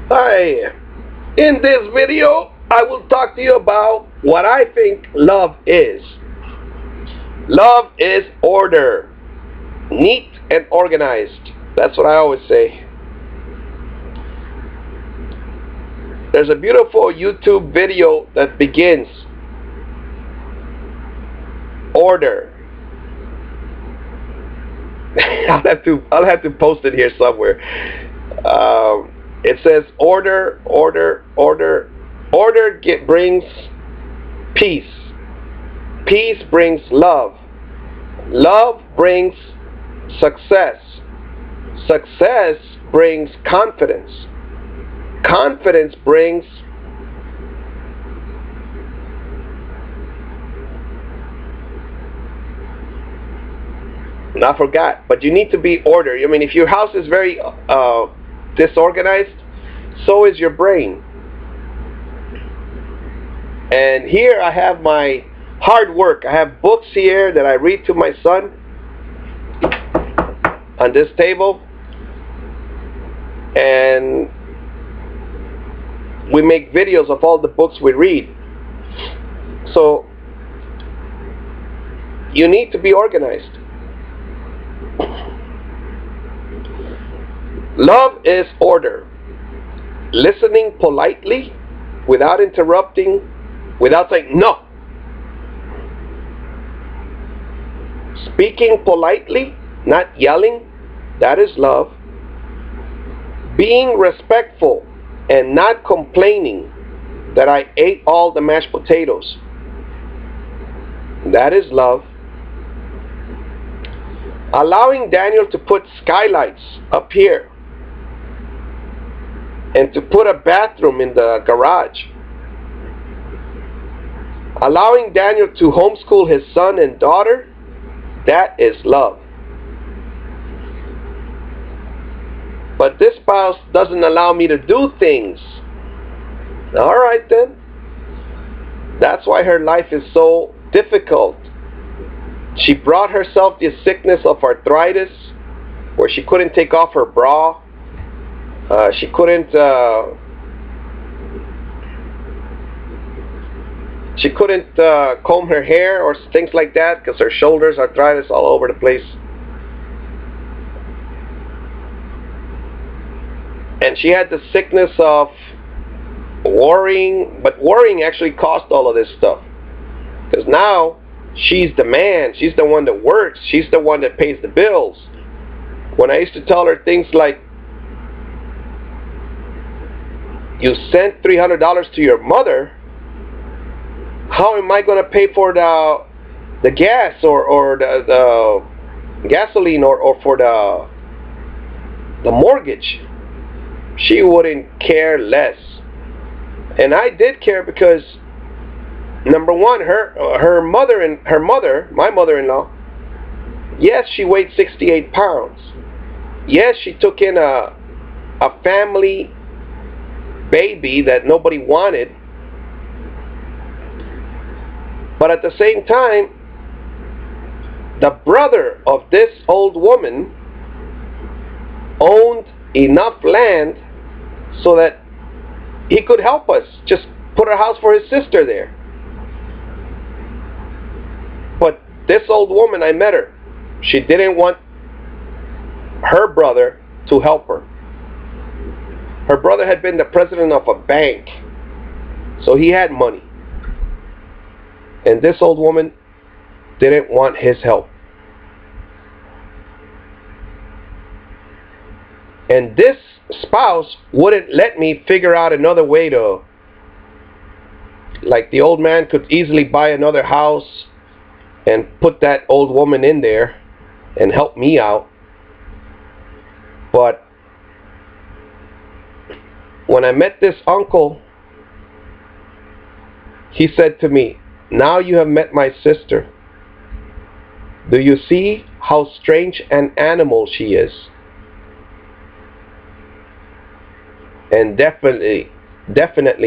Hi, in this video I will talk to you about what I think love is. Love is order, neat and organized. That's what I always say. There's a beautiful YouTube video that begins order. I'll have to post it here somewhere. It says order, order, order. Order brings peace. Peace brings love. Love brings success. Success brings confidence. Confidence brings I forgot, but you need to be ordered. I mean, if your house is very disorganized, so is your brain. And here I have my hard work. I have books here that I read to my son on this table. And we make videos of all the books we read. So you need to be organized. Love is order. Listening politely without interrupting, without saying no. Speaking politely, not yelling, that is love. Being respectful and not complaining that I ate all the mashed potatoes, that is love. Allowing Daniel to put skylights up here and to put a bathroom in the garage. Allowing Daniel to homeschool his son and daughter, that is love. But this spouse doesn't allow me to do things. Alright then. That's why her life is so difficult. She brought herself the sickness of arthritis, where she couldn't take off her bra. She couldn't comb her hair or things like that because her shoulders, arthritis all over the place. And she had the sickness of worrying, but worrying actually caused all of this stuff. Because now she's the man, she's the one that works, she's the one that pays the bills. When I used to tell her things like, you sent $300 to your mother, how am I going to pay for the gas or the gasoline or for the mortgage? She wouldn't care less. And I did care because, number one, her mother, my mother-in-law, yes, she weighed 68 pounds. Yes, she took in a family baby that nobody wanted. But at the same time, the brother of this old woman owned enough land so that he could help us, just put a house for his sister there. But this old woman, I met her, she didn't want her brother to help her. Her brother had been the president of a bank, so he had money. And this old woman didn't want his help. And this spouse wouldn't let me figure out another way to, like the old man could easily buy another house and put that old woman in there and help me out. But when I met this uncle, he said to me, now you have met my sister. Do you see how strange an animal she is? And definitely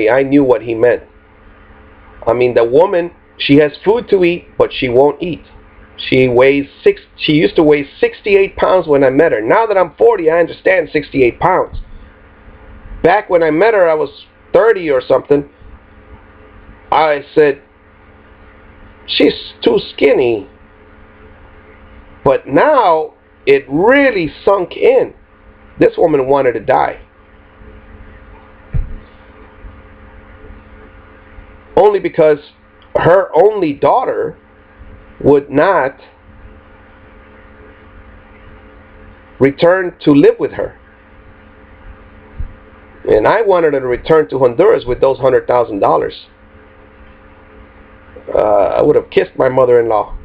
I knew what he meant. I mean, the woman, she has food to eat, but she won't eat. She used to weigh 68 pounds when I met her. Now that I'm 40, I understand 68 pounds. back when I met her, I was 30 or something. I said, she's too skinny. But now it really sunk in. This woman wanted to die. Only because her only daughter would not return to live with her. And I wanted her to return to Honduras with those $100,000. I would have kissed my mother-in-law.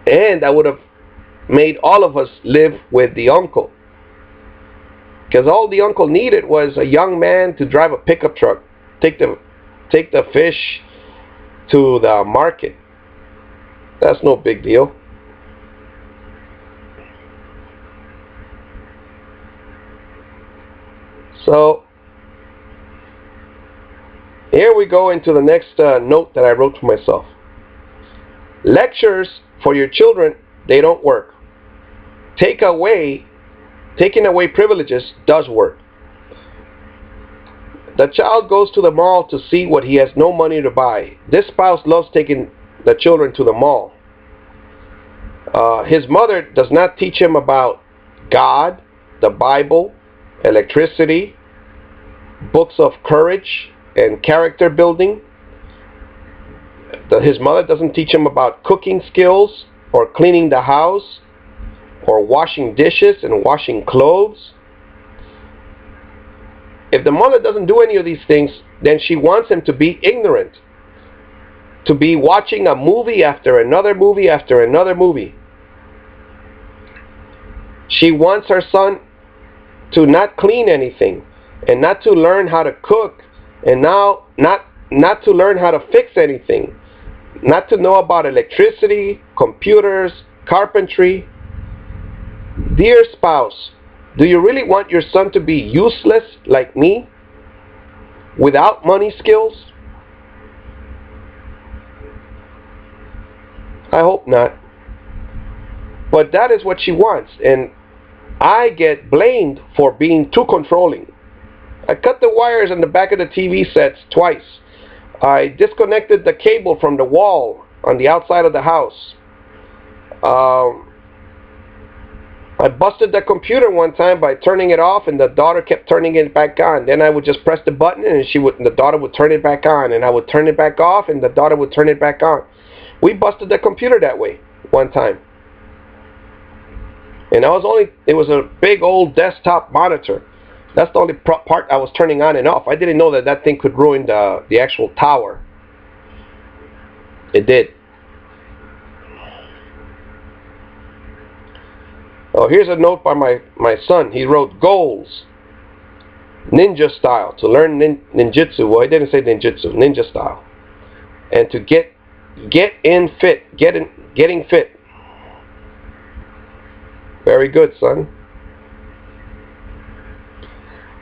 And I would have made all of us live with the uncle. Because all the uncle needed was a young man to drive a pickup truck, take the fish to the market. That's no big deal. So here we go into the next note that I wrote to myself. Lectures for your children, they don't work. Taking away privileges does work. The child goes to the mall to see what he has no money to buy. This spouse loves taking the children to the mall. His mother does not teach him about God, the Bible, electricity, books of courage and character building. His mother doesn't teach him about cooking skills or cleaning the house or washing dishes and washing clothes. If the mother doesn't do any of these things, then she wants him to be ignorant, to be watching a movie after another movie after another movie. She wants her son to not clean anything and not to learn how to cook, and now not to learn how to fix anything, not to know about electricity, computers, carpentry. Dear spouse, do you really want your son to be useless like me, without money skills? I hope not. But that is what she wants, and I get blamed for being too controlling. I cut the wires on the back of the TV sets twice. I disconnected the cable from the wall on the outside of the house. I busted the computer one time by turning it off, and the daughter kept turning it back on. Then I would just press the button, and the daughter would turn it back on, and I would turn it back off, and the daughter would turn it back on. We busted the computer that way one time. And it was a big old desktop monitor. That's the only part I was turning on and off. I didn't know that thing could ruin the actual tower. It did. Oh, here's a note by my son. He wrote, goals, ninja style, to learn ninjutsu. Well, he didn't say ninjutsu, ninja style. And to getting fit. Very good, son.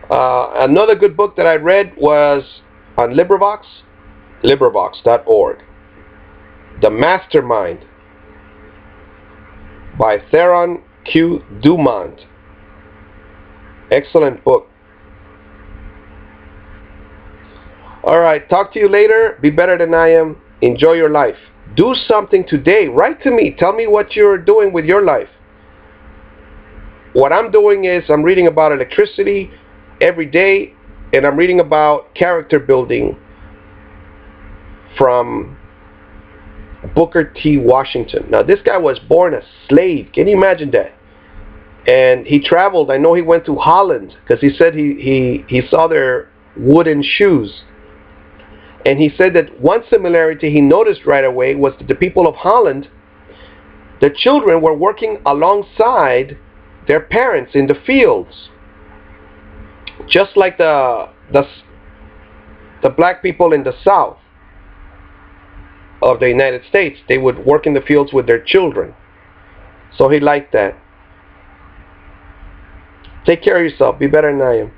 Another good book that I read was on LibriVox.org. The Mastermind by Theron Q. Dumont. Excellent book. Alright, talk to you later. Be better than I am. Enjoy your life. Do something today. Write to me. Tell me what you're doing with your life. What I'm doing is I'm reading about electricity every day, and I'm reading about character building from Booker T. Washington. Now, this guy was born a slave. Can you imagine that? And he traveled. I know he went to Holland because he said he saw their wooden shoes. And he said that one similarity he noticed right away was that the people of Holland, the children were working alongside their parents in the fields. Just like the black people in the South of the United States, they would work in the fields with their children. So he liked that. Take care of yourself. Be better than I am.